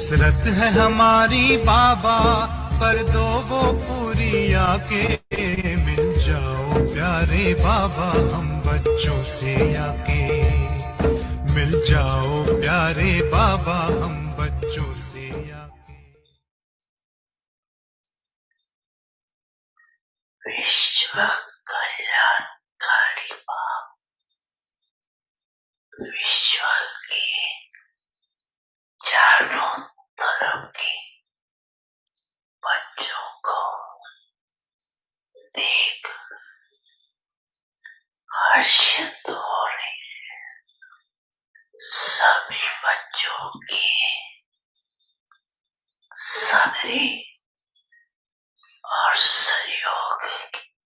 हसरत है हमारी बाबा, कर दो वो पूरी आके। मिल जाओ प्यारे बाबा हम बच्चों से आके। मिल जाओ प्यारे बाबा हम बच्चों से आके। विश्व कल्याणकारी बाप विश्व के चारों तरफ के बच्चों को देख हर्षित हो रहे हैं। सभी बच्चों के सदरी और सहयोग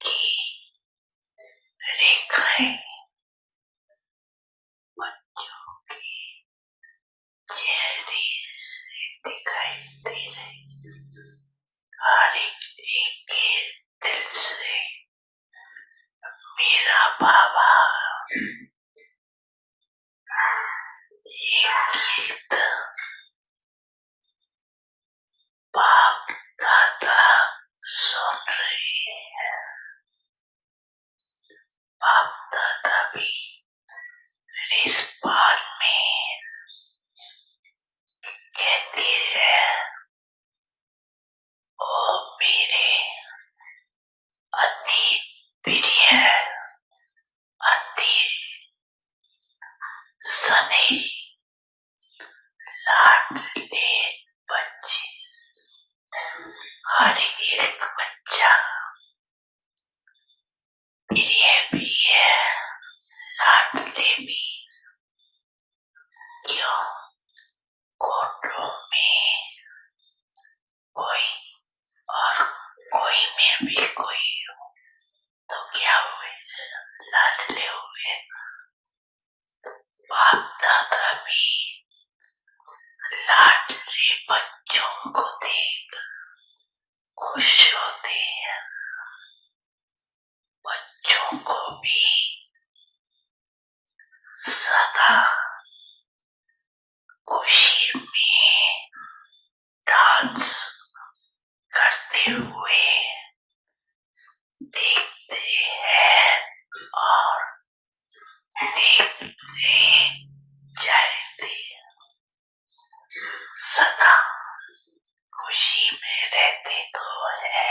की रेखाएं बच्चों के चेहरे से दिखाई दे रही। हर एक के दिल से मेरा बाबा ये गीत बाप दादा सुन रहे हैं। बाप दादा भी इस बार में कहते हैं, ओ मेरे अति प्रिय अति सने लाडले बच्चे। हर एक बच्चा प्रिय भी है, लाडले भी। क्यों? कोटों में कोई और कोई में भी कोई हो तो क्या हुए? लाडले हुए। बाप दादा भी लाडले बच्चों को देख खुश होते हैं। बच्चों को भी सदा खुशी में डांस करते हुए देखते हैं और देखते जाते हैं। सदा खुशी में रहते तो है,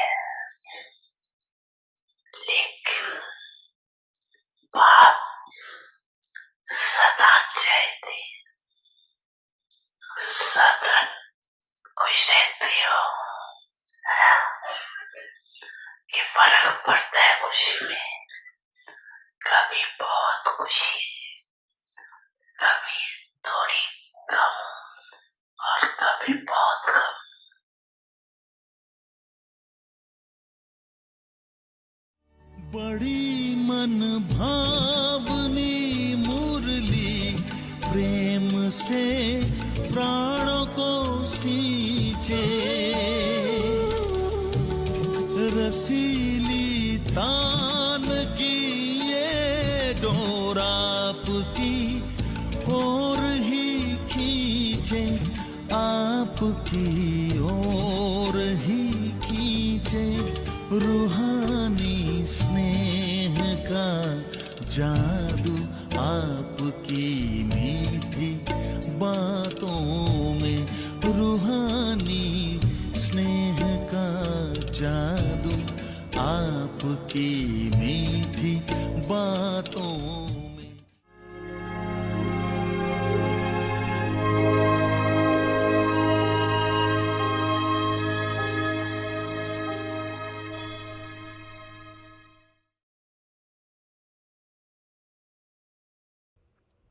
लेकिन बाप सदा चाहते सदा खुश रहते हो। कि फर्क पड़ता है खुशी में। कभी बहुत खुशी, कभी थोड़ी कम और कभी बहुत कम। बड़ी मन भावनी मुरली प्रेम से प्राणों को सींचे। रसीली तान की ये डोर आपकी ओर ही खींचे, आपकी ओर ही खींचे। रूहानी स्नेह का जादू आपकी मीठी बातों में। रूहानी स्नेह का जादू आपकी मीठी बातों में।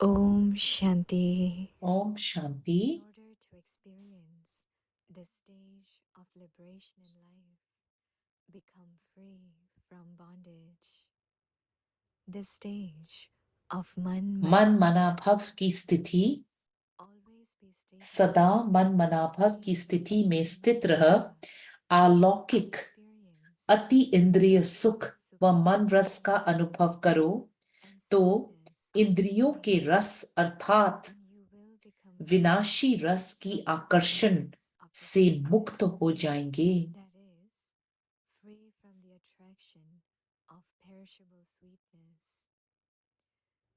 Om Shanti. ओम शांति। In order to experience the stage of liberation in life, become free from bondage. The stage of मन मनाभव की स्थिति, always be stable. सदा मन मनाभव की स्थिति में स्थित रह अलौकिक Experience अति इंद्रिय सुख व मन रस का अनुभव करो, and तो softness of इंद्रियों के mind, रस अर्थात and you will become विनाशी रस की आकर्षण से मुक्त हो जाएंगे। that is, free from the attraction of perishable sweetness.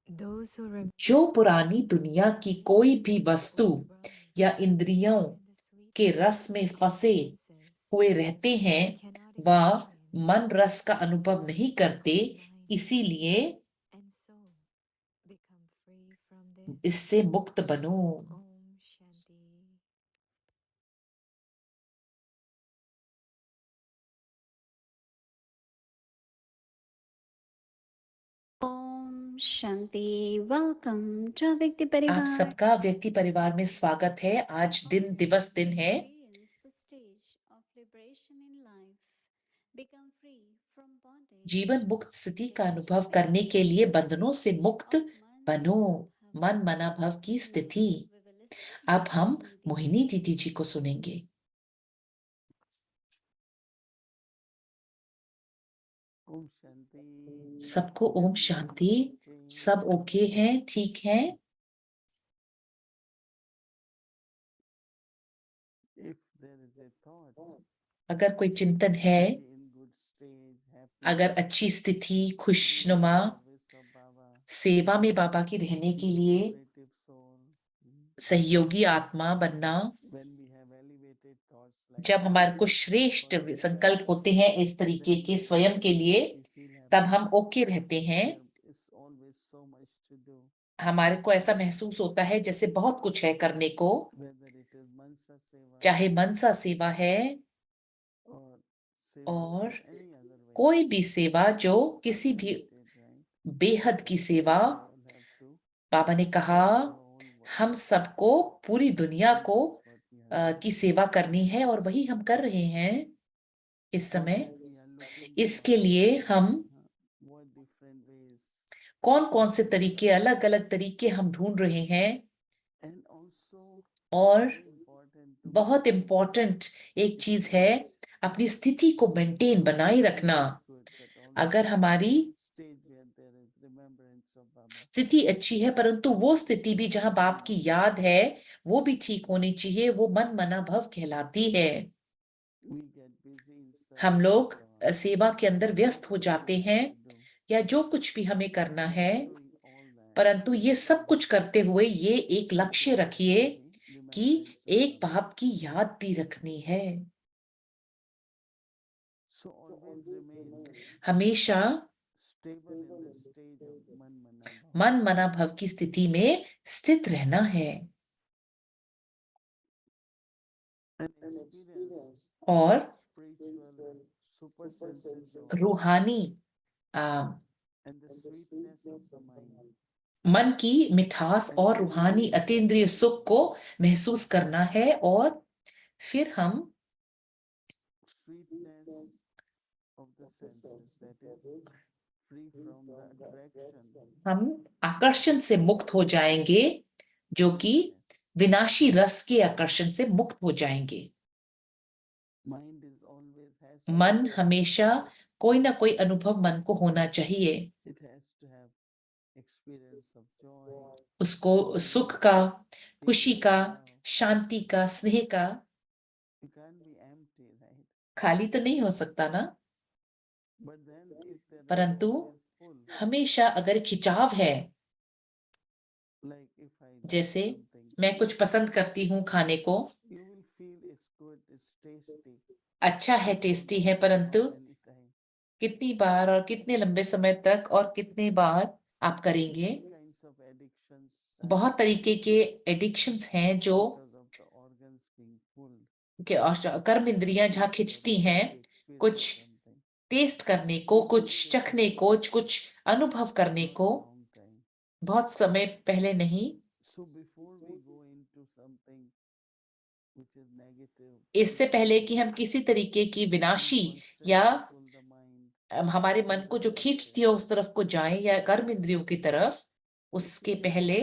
Those who remain जो पुरानी दुनिया की कोई भी वस्तु overwhelmed या इंद्रियों in the के sweetness रस में of फंसे senses हुए रहते हैं cannot वह experience मन रस का the अनुभव नहीं sweetness करते, of mind इसीलिए and soul become free from this. इससे मुक्त बनो। Om Shanti. ओम शांति। वेलकम टू व्यक्ति आप परिवार। सबका व्यक्ति परिवार में स्वागत है। आज दिन दिवस दिन है। जीवन मुक्त स्थिति का अनुभव करने के लिए बंधनों से मुक्त बनो, मन मना भव की स्थिति। अब हम मोहिनी दीदी जी को सुनेंगे। ओम शांति। सबको ओम शांति। सब ओके हैं, ठीक हैं? If there is a thought, अगर कोई चिंतन है, in good stage, happy, अगर अच्छी स्थिति, खुशनुमा service of Baba, सेवा में बाबा की रहने के लिए cooperative soul, सहयोगी आत्मा बनना, when we have elevated thoughts like जब हमारे को this, श्रेष्ठ for ourselves, संकल्प होते हैं इस तरीके के स्वयं के लिए, we feel happy. तब हम ओके रहते हैं। There is always so much to do, हमारे को ऐसा महसूस होता है जैसे बहुत कुछ है करने को, whether it is Mansa Seva चाहे मनसा सेवा है or seva और in any other way. कोई भी सेवा जो किसी भी Unlimited, right? बेहद की सेवा। We all have to बाबा ने कहा serve the whole world. हम सबको पूरी दुनिया को That's what we are की सेवा करनी है और वही हम कर रहे हैं इस For समय। that we are looking इसके लिए हम what different ways कौन कौन से तरीके, अलग अलग तरीके हम ढूंढ रहे हैं। and also और very important to बहुत maintain इम्पोर्टेंट एक चीज stability. है अपनी स्थिति को मेंटेन बनाए रखना। It's good that always अगर हमारी stage where there is remembrance of Baba. स्थिति अच्छी है, परंतु वो स्थिति भी जहां बाप की याद है वो भी ठीक होनी चाहिए, वो मन मना भव कहलाती है। We get busy in हम service लोग of Baba. सेवा के अंदर व्यस्त हो जाते हैं Do. या जो कुछ भी हमें करना है, Doing all that, परंतु ये सब कुछ करते हुए ये एक लक्ष्य रखिए remembrance कि of एक Baba. बाप की याद भी रखनी है। So always remain हमेशा stable in the stage of man mana bhava. मन मना भव की स्थिति में स्थित रहना है And experience और spiritual super senses joy रूहानी and the sweetness of the mind. मन की मिठास और रूहानी अतीन्द्रिय सुख को महसूस करना है और फिर हम Sweetness of the senses, that is free from the attraction. हम आकर्षण से मुक्त हो जाएंगे, जो कि विनाशी रस के आकर्षण से मुक्त हो जाएंगे। Mind is always has to मन have हमेशा कोई ना कोई अनुभव मन को होना चाहिए, it has to have experience of joy, उसको सुख का, खुशी peace, का, love. शांति का, स्नेह का। You can't be empty, right? खाली तो नहीं हो सकता ना, But then if there is परंतु always pull, हमेशा अगर खिंचाव है, like if I like जैसे something, मैं कुछ पसंद करती हूँ खाने को, you will feel it's good, it's tasty. अच्छा है, टेस्टी है, परंतु How many times? कितनी बार और कितने लंबे समय तक और कितने बार आप करेंगे। Many kinds of addictions बहुत तरीके के एडिक्शंस हैं जो because of the organs being pulled. कर्म इंद्रियां जहाँ खिंचती हैं कुछ टेस्ट करने को, कुछ चखने को, कुछ अनुभव करने को, बहुत समय पहले नहीं। So before we go into something which is negative, इससे पहले कि हम किसी तरीके की विनाशी या pull the mind, हमारे मन को जो खींचती है उस तरफ को जाएं या कर्म इंद्रियों की तरफ, उसके पहले,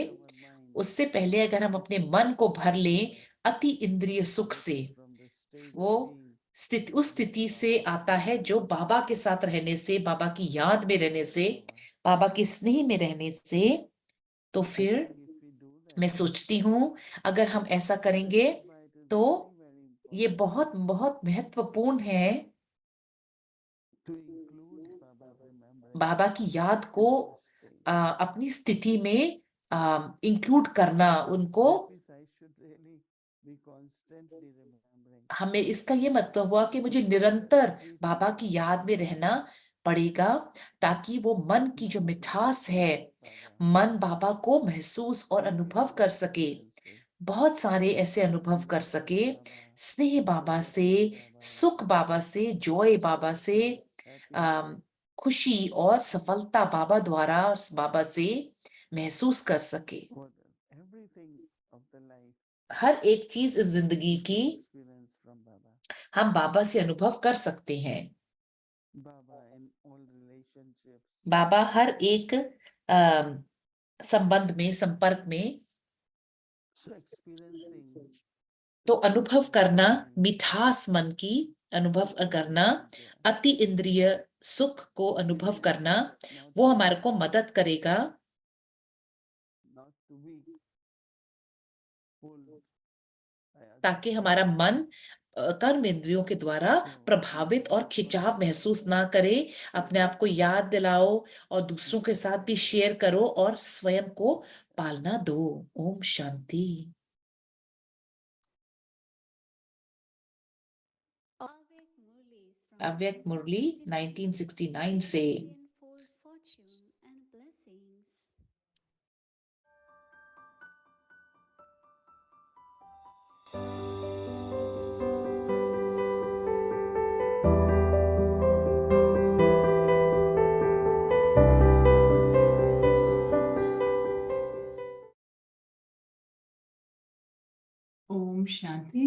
उससे पहले अगर हम अपने मन को भर लें अति इंद्रिय सुख से, वो स्थिति उस स्थिति से आता है जो बाबा के साथ रहने से, बाबा की याद में रहने से, बाबा के स्नेह में रहने से। तो फिर if we do मैं सोचती हूँ अगर हम ऐसा करेंगे तो ये बहुत बहुत महत्वपूर्ण है बाबा की याद को अपनी स्थिति में इंक्लूड करना उनको। हमें इसका ये मतलब हुआ कि मुझे निरंतर बाबा की याद में रहना पड़ेगा ताकि वो मन की जो मिठास है मन बाबा को महसूस और अनुभव कर सके, बहुत सारे ऐसे अनुभव कर सके, स्नेह बाबा से, सुख बाबा से, जॉय बाबा से, खुशी और सफलता बाबा द्वारा बाबा से महसूस कर सके। हर एक चीज इस जिंदगी की हम बाबा से अनुभव कर सकते हैं। बाबा हर एक संबंध में, संपर्क में, तो अनुभव करना, मिठास मन की अनुभव करना, अति इंद्रिय सुख को अनुभव करना, वो हमारे को मदद करेगा ताकि हमारा मन कर्म इंद्रियों के द्वारा प्रभावित और खिंचाव महसूस ना करे। अपने आप को याद दिलाओ और दूसरों के साथ भी शेयर करो और स्वयं को पालना दो। ओम शांति। अव्यक्त मुरली 1969 से। Om Shanti.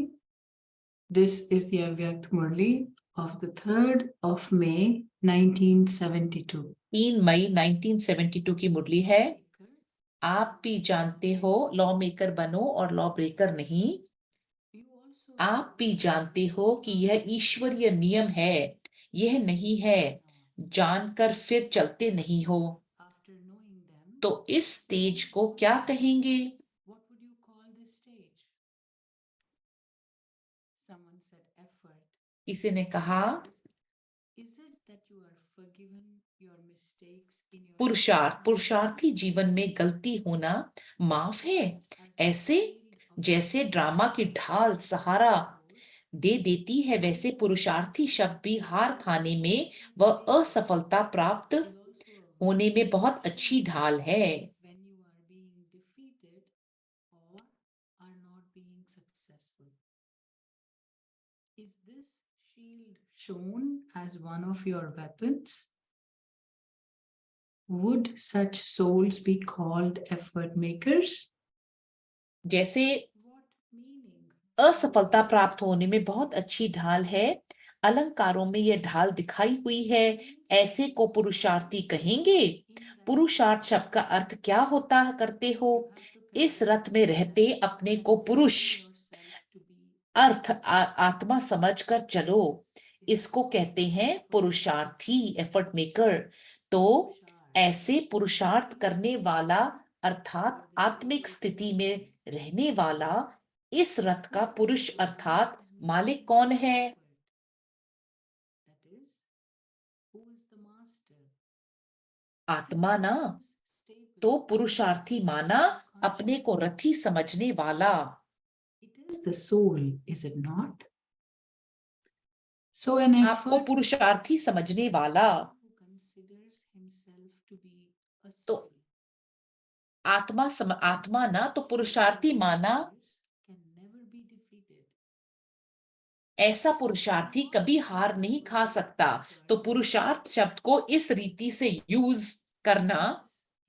This is the Avyakt Murli of the 3rd of May 1972. 3 मई 1972 की मुरली है। आप भी जानते हो लॉ मेकर बनो और लॉ ब्रेकर नहीं। आप भी जानते हो कि यह ईश्वरीय नियम है, यह नहीं है जानकर फिर चलते नहीं हो, तो इस स्टेज को क्या कहेंगे? किसी ने कहा पुरुषार्थ, पुरुषार्थी जीवन में गलती होना माफ है, ऐसे जैसे ड्रामा की ढाल सहारा दे देती है वैसे पुरुषार्थी शब्द भी हार खाने में व असफलता प्राप्त होने में बहुत अच्छी ढाल है। Is this shield shown as one of your weapons? Would such souls be called effort makers? जैसे असफलता प्राप्त होने में बहुत अच्छी ढाल है, अलंकारों में यह ढाल दिखाई हुई है, ऐसे को पुरुषार्थी कहेंगे। पुरुषार्थ शब्द का अर्थ क्या होता करते हो? इस रथ में रहते अपने को पुरुष अर्थ आत्मा समझकर चलो, इसको कहते हैं पुरुषार्थी, एफर्ट मेकर। तो ऐसे पुरुषार्थ करने वाला अर्थात आत्मिक स्थिति में रहने वाला इस रथ का पुरुष अर्थात मालिक कौन है? आत्मा ना, तो पुरुषार्थी माना अपने को रथी समझने वाला। It is the soul, is it not? So an आपको effort पुरुषार्थी समझने वाला, who considers himself to be a तो soul आत्मा ना, तो पुरुषार्थी माना can never be defeated. ऐसा पुरुषार्थी कभी हार नहीं खा सकता। तो पुरुषार्थ शब्द को इस रीति से यूज करना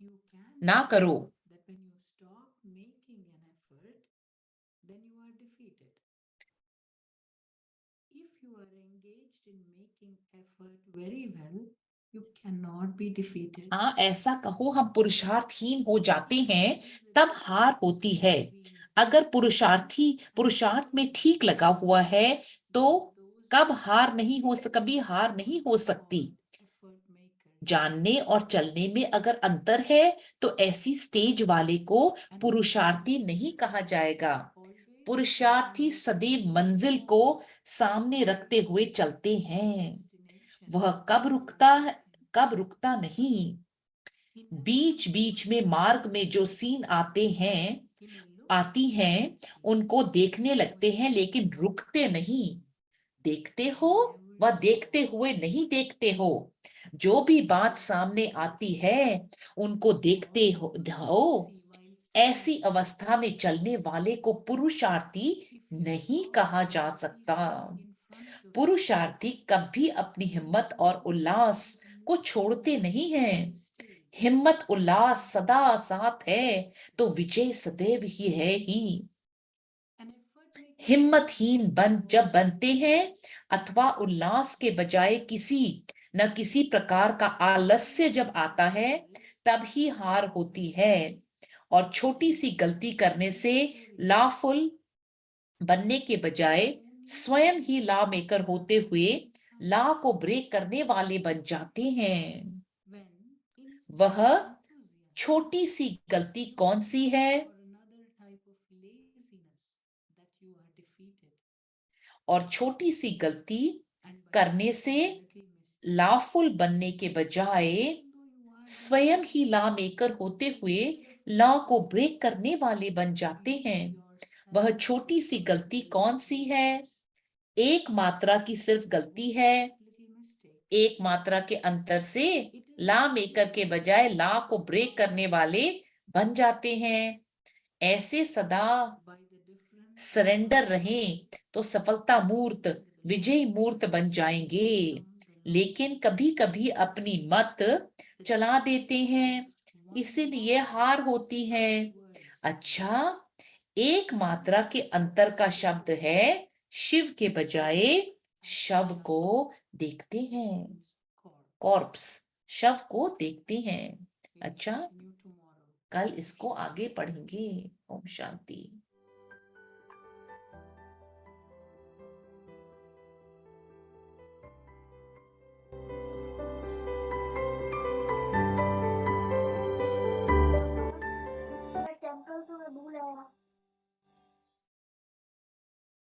You can ना करो। that when you stop making an effort, then you are defeated. If you are engaged in making effort very well, you cannot be defeated. हाँ, ऐसा कहो हम पुरुषार्थहीन हो जाते हैं तब हार होती है। अगर पुरुषार्थ में ठीक लगा हुआ है तो कभी हार नहीं हो सकती। Effort makers जानने और चलने में अगर अंतर है तो ऐसी स्टेज वाले को पुरुषार्थी नहीं कहा जाएगा। पुरुषार्थी सदैव मंजिल को सामने रखते हुए चलते हैं। वह कब रुकता नहीं। बीच बीच में मार्ग में जो सीन आती हैं, उनको देखने लगते हैं लेकिन रुकते नहीं। देखते हो व देखते हुए नहीं देखते हो। जो भी बात सामने आती है उनको देखते हो। ऐसी अवस्था में चलने वाले को पुरुषार्थी नहीं कहा जा सकता। पुरुषार्थी कभी अपनी हिम्मत और उल्लास को छोड़ते नहीं हैं। हिम्मत उल्लास सदा साथ है तो विजय सदैव ही है ही। हिम्मतहीन जब बनते हैं अथवा उल्लास के बजाय किसी न किसी प्रकार का आलस्य जब आता है, तब ही हार होती है। और छोटी सी गलती करने से लाफुल बनने के बजाय स्वयं ही लॉ मेकर होते हुए लॉ को ब्रेक करने वाले बन जाते हैं। वह छोटी सी गलती कौन सी है? और छोटी सी गलती करने से लॉफुल बनने के बजाय स्वयं ही लॉ मेकर होते हुए लॉ को ब्रेक करने वाले बन जाते हैं। वह छोटी सी गलती कौन सी है? एक मात्रा की सिर्फ गलती है। एक मात्रा के अंतर से लॉ मेकर के बजाय लॉ को ब्रेक करने वाले बन जाते हैं। ऐसे सदा सरेंडर रहें तो सफलता मूर्त विजय मूर्त बन जाएंगे। लेकिन कभी कभी अपनी मत चला देते हैं, इसीलिए हार होती है। अच्छा, एक मात्रा के अंतर का शब्द है शिव के बजाय शव को देखते हैं। कॉर्प्स, शव को देखते हैं। अच्छा, कल इसको आगे पढ़ेंगे। ओम शांति।